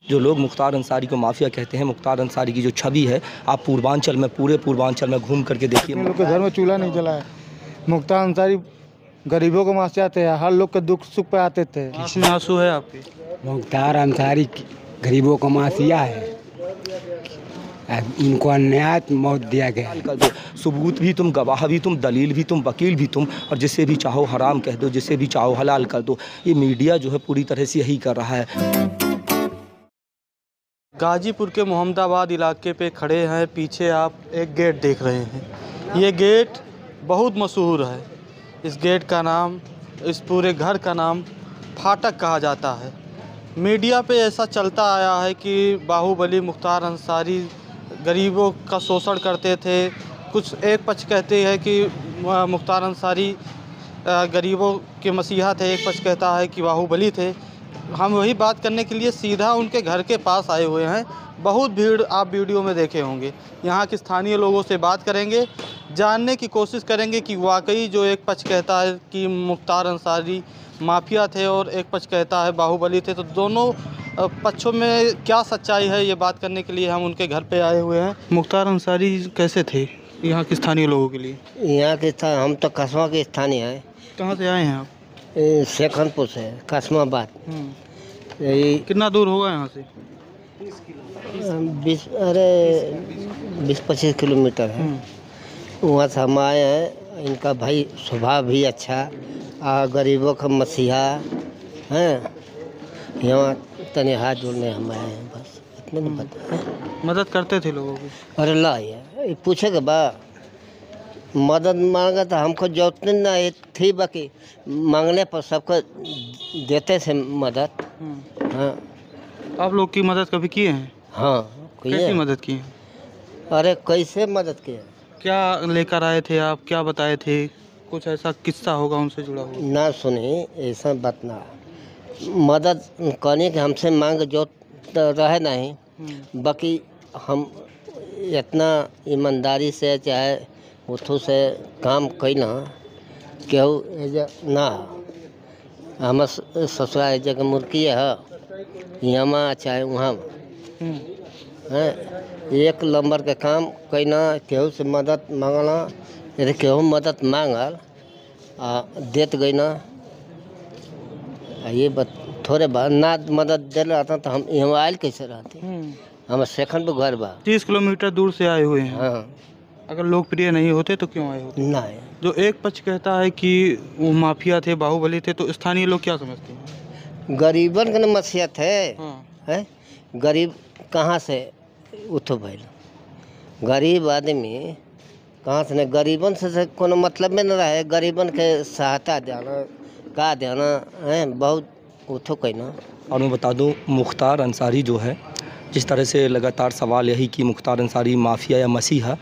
जो लोग मुख्तार अंसारी को माफिया कहते हैं, मुख्तार अंसारी की जो छवि है, आप पूर्वांचल में, पूरे पूर्वांचल में घूम करके देखिए। लोग के घर में चूल्हा नहीं जला है। मुख्तार अंसारी गरीबों को माफ चाहते हैं, हर लोग के दुख सुख पे आते थे। इसमें आंसू है आपके? मुख्तार अंसारी गरीबों का माफिया है, इनको अन्याय मौत दिया गया। सबूत भी तुम, गवाह भी तुम, दलील भी तुम, वकील भी तुम, और जिसे भी चाहो हराम कह दो, जिसे भी चाहो हलाल कर दो। ये मीडिया जो है पूरी तरह से यही कर रहा है। गाजीपुर के मोहम्मदाबाद इलाके पे खड़े हैं। पीछे आप एक गेट देख रहे हैं। ये गेट बहुत मशहूर है। इस गेट का नाम, इस पूरे घर का नाम फाटक कहा जाता है। मीडिया पे ऐसा चलता आया है कि बाहुबली मुख्तार अंसारी गरीबों का शोषण करते थे। कुछ एक पक्ष कहते हैं कि मुख्तार अंसारी गरीबों के मसीहा थे, एक पक्ष कहता है कि बाहुबली थे। हम वही बात करने के लिए सीधा उनके घर के पास आए हुए हैं। बहुत भीड़ आप वीडियो में देखे होंगे। यहाँ के स्थानीय लोगों से बात करेंगे, जानने की कोशिश करेंगे कि वाकई जो एक पक्ष कहता है कि मुख्तार अंसारी माफिया थे और एक पक्ष कहता है बाहुबली थे, तो दोनों पक्षों में क्या सच्चाई है, ये बात करने के लिए हम उनके घर पे आए हुए हैं। मुख्तार अंसारी कैसे थे यहाँ के स्थानीय लोगों के लिए? यहाँ के हम तो कसमा के स्थानीय हैं। कहाँ से आए हैं आप? शेखनपुर से, कस्माबाद। कितना दूर होगा यहाँ से? 20-25 किलोमीटर है। वहाँ से हम आए हैं। इनका भाई स्वभाव भी अच्छा, गरीबों का मसीहा हैं। यहाँ तने हाथ जोड़ने हम आए हैं, बस इतने नहीं पता है। मदद करते थे लोगों की? अरे ला ये पूछेगा बा, मदद मांगा तो हमको जरूरत नहीं थी, बाकी मांगने पर सबको देते थे मदद। हाँ, आप लोग की मदद कभी किए हैं? हाँ, कैसी मदद की है? अरे कैसे मदद किए? क्या लेकर आए थे आप, क्या बताए थे? कुछ ऐसा किस्सा होगा उनसे जुड़ा हुआ? ना सुनी ऐसा बात ना। मदद करने के हमसे मांग जो तो रहे नहीं, बाकी हम इतना ईमानदारी से चाहे उठो से काम कैना केहू ना। हम ससुरा जगह मुर्गी है, यहाँ चाहे वहाँ हैं, एक नंबर के काम कैना। केहू से मदद मांगना, यदि केहू मदद मांगल देत गई ना, ये थोड़े बार ना मदद दे रहा था तो हम यहाँ आयल कैसे रहते? हम शेखन पे घर बा। 30 किलोमीटर दूर से आए हुए हैं। हाँ, अगर लोकप्रिय नहीं होते तो क्यों आए होते? ना जो एक पक्ष कहता है कि वो माफिया थे, बाहुबली थे, तो स्थानीय लोग क्या समझते हैं? गरीबन के मसीहा थे। हाँ। है गरीब कहाँ से उठो भैल? गरीब आदमी कहाँ से? नहीं, गरीबन से कोनो मतलब में न रहे। गरीबन के सहायता देना का देना है, बहुत उठो कहना। और मैं बता दूं, मुख्तार अंसारी जो है, जिस तरह से लगातार सवाल यही कि मुख्तार अंसारी माफिया या मसीहा,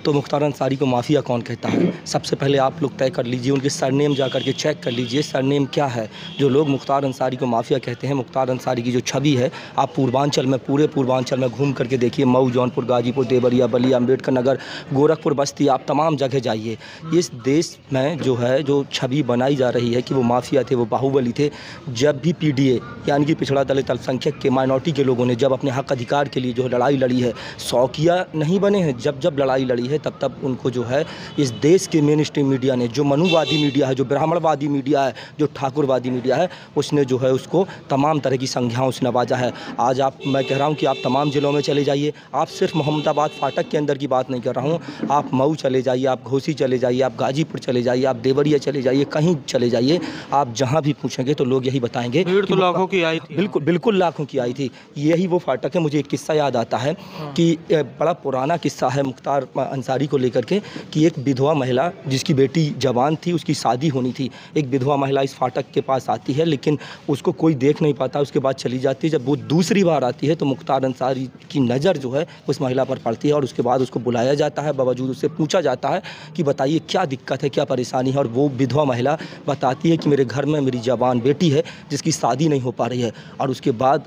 तो मुख्तार अंसारी को माफिया कौन कहता है? सबसे पहले आप लोग तय कर लीजिए, उनके सरनेम जा कर के चेक कर लीजिए, सरनेम क्या है। जो लोग मुख्तार अंसारी को माफिया कहते हैं, मुख्तार अंसारी की जो छवि है, आप पूर्वांचल में, पूरे पूर्वांचल में घूम करके देखिए। मऊ, जौनपुर, गाजीपुर, देवरिया, बलिया, अम्बेडकर नगर, गोरखपुर, बस्ती, आप तमाम जगह जाइए। इस देश में जो है, जो छवि बनाई जा रही है कि वो माफिया थे, वो बाहुबली थे। जब भी PDA यानी कि पिछड़ा दलित अल्पसंख्यक के, माइनॉरिटी के लोगों ने जब अपने हक अधिकार के लिए जो लड़ाई लड़ी है, शौकिया नहीं बने हैं। जब जब लड़ाई लड़ी है तब तब उनको जो है इस देश के मेन स्ट्रीम मीडिया ने, जो मनुवादी मीडिया है, जो ब्राह्मणवादी मीडिया है, जो ठाकुरवादी मीडिया है, उसने जो है उसको तमाम तरह की संज्ञाओं से नवाजा है। आज मैं कह रहा हूँ कि आप तमाम ज़िलों में चले जाइए। आप सिर्फ मोहम्मदाबाद फाटक के अंदर की बात नहीं कर रहा हूँ, आप मऊ चले जाइए, आप घोसी चले जाइए, आप गाजीपुर चले जाइए, आप देवरिया चले जाइए, कहीं चले जाइए, आप जहाँ भी पूछेंगे तो लोग यही बताएंगे। भीड़ तो लाखों की आई थी। बिल्कुल बिल्कुल लाखों की आई थी। यही वो फाटक है। मुझे एक किस्सा याद आता है कि बड़ा पुराना किस्सा है मुख्तार अंसारी को लेकर के, कि एक विधवा महिला जिसकी बेटी जवान थी, उसकी शादी होनी थी। एक विधवा महिला इस फाटक के पास आती है, लेकिन उसको कोई देख नहीं पाता, उसके बाद चली जाती है। जब वो दूसरी बार आती है तो मुख्तार अंसारी की नज़र जो है उस महिला पर पड़ती है, और उसके बाद उसको बुलाया जाता है, बावजूद उससे पूछा जाता है कि बताइए क्या दिक्कत है, क्या परेशानी है। और वो विधवा महिला बताती है कि मेरे घर में मेरी जवान बेटी है जिसकी शादी नहीं हो पा रही है। और उसके बाद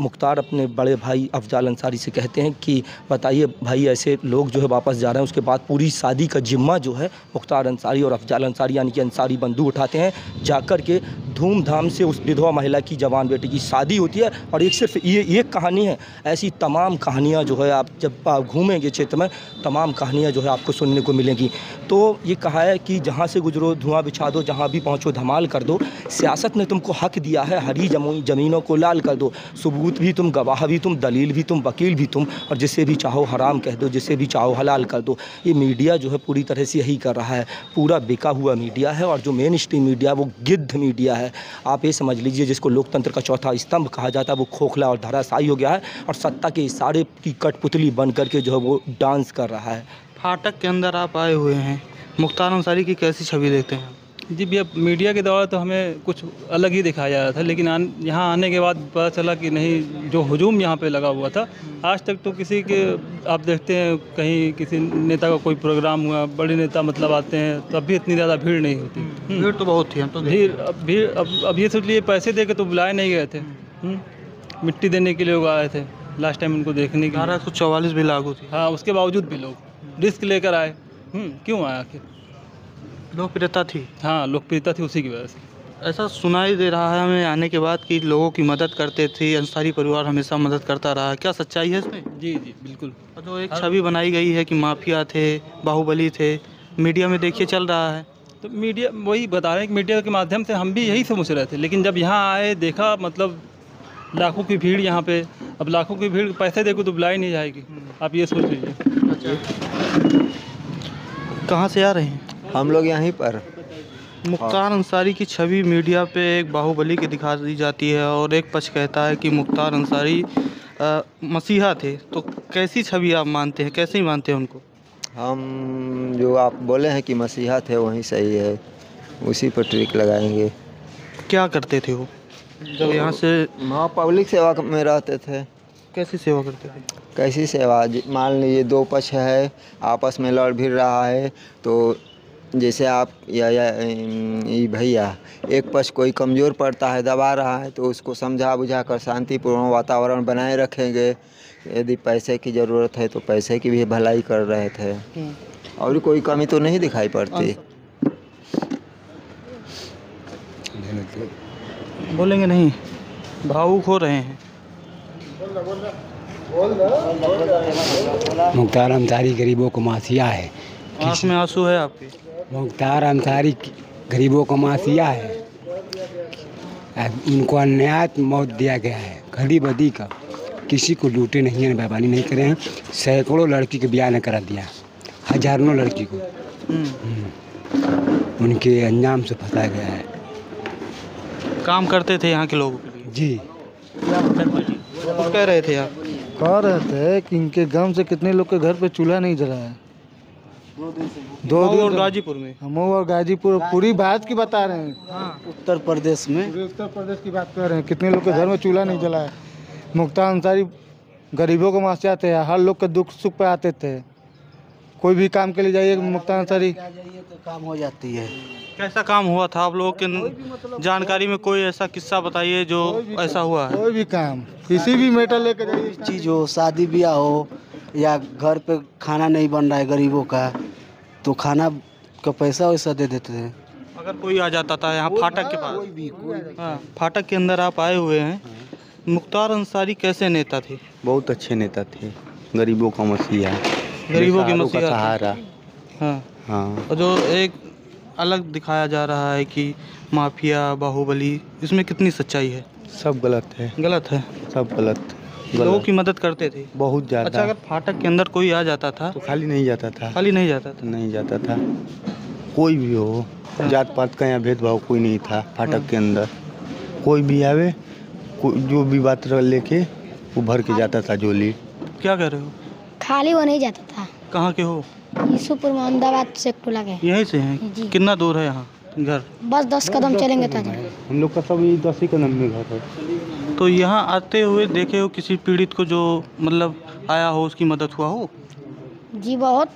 मुख्तार अपने बड़े भाई अफजाल अंसारी से कहते हैं कि बताइए भाई, ऐसे लोग जो है वापस जा रहे हैं। उसके बाद पूरी शादी का जिम्मा जो है मुख्तार अंसारी और अफजाल अंसारी यानी कि अंसारी बंधु उठाते हैं। जाकर के धूमधाम से उस विधवा महिला की जवान बेटी की शादी होती है। और एक सिर्फ ये एक कहानी है, ऐसी तमाम कहानियाँ जो है आप जब आप घूमेंगे क्षेत्र में तमाम कहानियाँ जो है आपको सुनने को मिलेंगी। तो ये कहा है कि जहाँ से गुजरो धुआं बिछा दो, जहाँ भी पहुँचो धमाल कर दो। सियासत ने तुमको हक दिया है, हरी ज़मीनों को लाल कर दो। सबूत भी तुम, गवाह भी तुम, दलील भी तुम, वकील भी तुम, और जिसे भी चाहो हराम कह दो, जिसे भी चाहो हलाल कर दो। ये मीडिया जो है पूरी तरह से यही कर रहा है, पूरा बिका हुआ मीडिया है। और जो मेन स्ट्रीम मीडिया वो गिद्ध मीडिया है। आप ये समझ लीजिए जिसको लोकतंत्र का चौथा स्तंभ कहा जाता है वो खोखला और धराशायी हो गया है और सत्ता के इशारे की कठपुतली बन करके जो है वो डांस कर रहा है। फाटक के अंदर आप आए हुए हैं, मुख्तार अंसारी की कैसी छवि देखते हैं? जी भैया, मीडिया के दौरान तो हमें कुछ अलग ही दिखाया जा रहा था, लेकिन यहाँ आने के बाद पता चला कि नहीं, जो हुजूम यहाँ पे लगा हुआ था आज तक तो किसी के, आप देखते हैं कहीं किसी नेता का कोई प्रोग्राम हुआ, बड़े नेता मतलब आते हैं तब भी इतनी ज़्यादा भीड़ नहीं होती। भीड़ तो बहुत थी, हम तो भीड़ अब ये सोच लिए पैसे दे के तो बुलाए नहीं गए थे। मिट्टी देने के लिए लोग आए थे लास्ट टाइम उनको देखने के। 1244 भी लागू थी। हाँ, उसके बावजूद भी लोग रिस्क लेकर आए। क्यों आए आखिर? लोकप्रियता थी। हाँ, लोकप्रियता थी उसी की वजह से। ऐसा सुनाई दे रहा है हमें आने के बाद कि लोगों की मदद करते थे, अंसारी परिवार हमेशा मदद करता रहा। क्या सच्चाई है इसमें? जी जी बिल्कुल। और जो एक छवि बनाई गई है कि माफिया थे, बाहुबली थे, मीडिया में देखिए चल रहा है। तो मीडिया वही बता रहे हैं कि मीडिया के माध्यम से हम भी यही समझ रहे थे, लेकिन जब यहाँ आए देखा मतलब लाखों की भीड़ यहाँ पे। अब लाखों की भीड़ पैसे देखो तो बुलाई नहीं जाएगी, आप ये सोच लीजिए। कहाँ से आ रहे हैं? हम लोग यहीं पर। मुख्तार अंसारी की छवि मीडिया पे एक बाहुबली की दिखा दी जाती है और एक पक्ष कहता है कि मुख्तार अंसारी मसीहा थे। तो कैसी छवि आप मानते हैं, कैसे ही मानते हैं उनको? हम जो आप बोले हैं कि मसीहा थे वहीं सही है, उसी पर ट्रिक लगाएंगे। क्या करते थे वो जब यहाँ से? वहाँ पब्लिक सेवा में रहते थे। कैसी सेवा करते थे? कैसी सेवा? मान लीजिए दो पक्ष है, आपस में लड़ भिड़ रहा है, तो जैसे आप या भैया एक पक्ष कोई कमज़ोर पड़ता है, दबा रहा है, तो उसको समझा बुझा कर शांतिपूर्ण वातावरण बनाए रखेंगे। यदि पैसे की ज़रूरत है तो पैसे की भी भलाई कर रहे थे, और कोई कमी तो नहीं दिखाई पड़ती। बोलेंगे नहीं, भावुक हो रहे हैं। मुख्तार अंसारी गरीबों को माफिया है। आँख में आंसू है आपके? मुख्तार अंसारी गरीबों को माफिया है। उनको अन्याय मौत दिया गया है, खड़ी बदी का। किसी को लूटे नहीं है, बेईमानी नहीं करे हैं। सैकड़ों लड़की के ब्याह ने करा दिया, हजारों लड़की को उनके अंजाम से फंसाया गया है। काम करते थे यहाँ के लोगों के लिए? जी। कुछ कह रहे थे आप? कह रहे थे कि इनके गम से कितने लोग के घर पे चूल्हा नहीं जला है। 2 दिन और गाजीपुर में, हम और गाजीपुर पूरी बात की बता रहे हैं। हाँ। उत्तर प्रदेश में, पूरे उत्तर प्रदेश की बात कर रहे हैं, कितने लोग के घर में चूल्हा नहीं जला है। मुख्तार अंसारी गरीबों को माफ चाहते हैं, हर लोग के दुख सुख पे आते थे। कोई भी काम के लिए जाइए मुख्तार अंसारी तो काम हो जाती है। कैसा काम हुआ था आप लोगों के जानकारी में? कोई ऐसा किस्सा बताइए जो ऐसा हुआ है। कोई भी काम, किसी भी मैटर लेकर जाइए, चीज़ हो, शादी ब्याह हो या घर पे खाना नहीं बन रहा है गरीबों का, तो खाना का पैसा वैसा दे देते थे। अगर कोई आ जाता था यहाँ फाटक के पास? हाँ, फाटक के अंदर आप आए हुए हैं। मुख्तार अंसारी कैसे नेता थे? बहुत अच्छे नेता थे, गरीबों का मसीहा, गरीबों के मसीहा, सहारा। हाँ हाँ। और जो एक अलग दिखाया जा रहा है कि माफिया, बाहुबली, इसमें कितनी सच्चाई है? सब गलत है। गलत है? सब गलत। लोगों की मदद करते थे बहुत ज़्यादा। अच्छा, अगर फाटक के अंदर कोई आ जाता था तो खाली नहीं जाता था। खाली नहीं जाता था? नहीं जाता था, कोई भी हो, जात पात का यहाँ भेदभाव कोई नहीं था। फाटक के अंदर कोई भी आवे, जो भी बात लेके वो भर के जाता था झोली। क्या कह रहे हो? खाली वो नहीं जाता था। कहाँ के हो? यूसुफपुर में, अहमदाबाद से टोला के। यहीं से हैं? कितना दूर है यहाँ घर? बस 10 कदम चलेंगे तो हम लोग का सब 10 ही कदम में घर है। तो यहाँ आते हुए देखे हो किसी पीड़ित को जो मतलब आया हो, उसकी मदद हुआ हो? जी बहुत।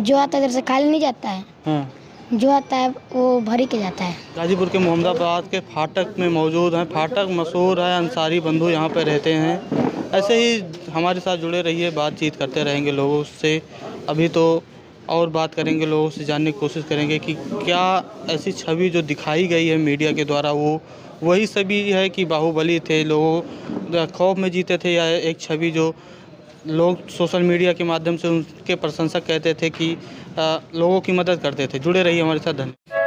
जो आता है इधर से खाली नहीं जाता है। हाँ। जो आता है वो भरी के जाता है। गाजीपुर के मोहम्मदाबाद के फाटक में मौजूद हैं। फाटक मशहूर है, अंसारी बंधु यहाँ पे रहते हैं। ऐसे ही हमारे साथ जुड़े रहिए, बातचीत करते रहेंगे लोगों से। अभी तो और बात करेंगे, लोगों से जानने की कोशिश करेंगे कि क्या ऐसी छवि जो दिखाई गई है मीडिया के द्वारा वो वही छवि है कि बाहुबली थे, लोगों खौफ में जीते थे, या एक छवि जो लोग सोशल मीडिया के माध्यम से उनके प्रशंसक कहते थे कि लोगों की मदद करते थे। जुड़े रहिए हमारे साथ। धन्यवाद।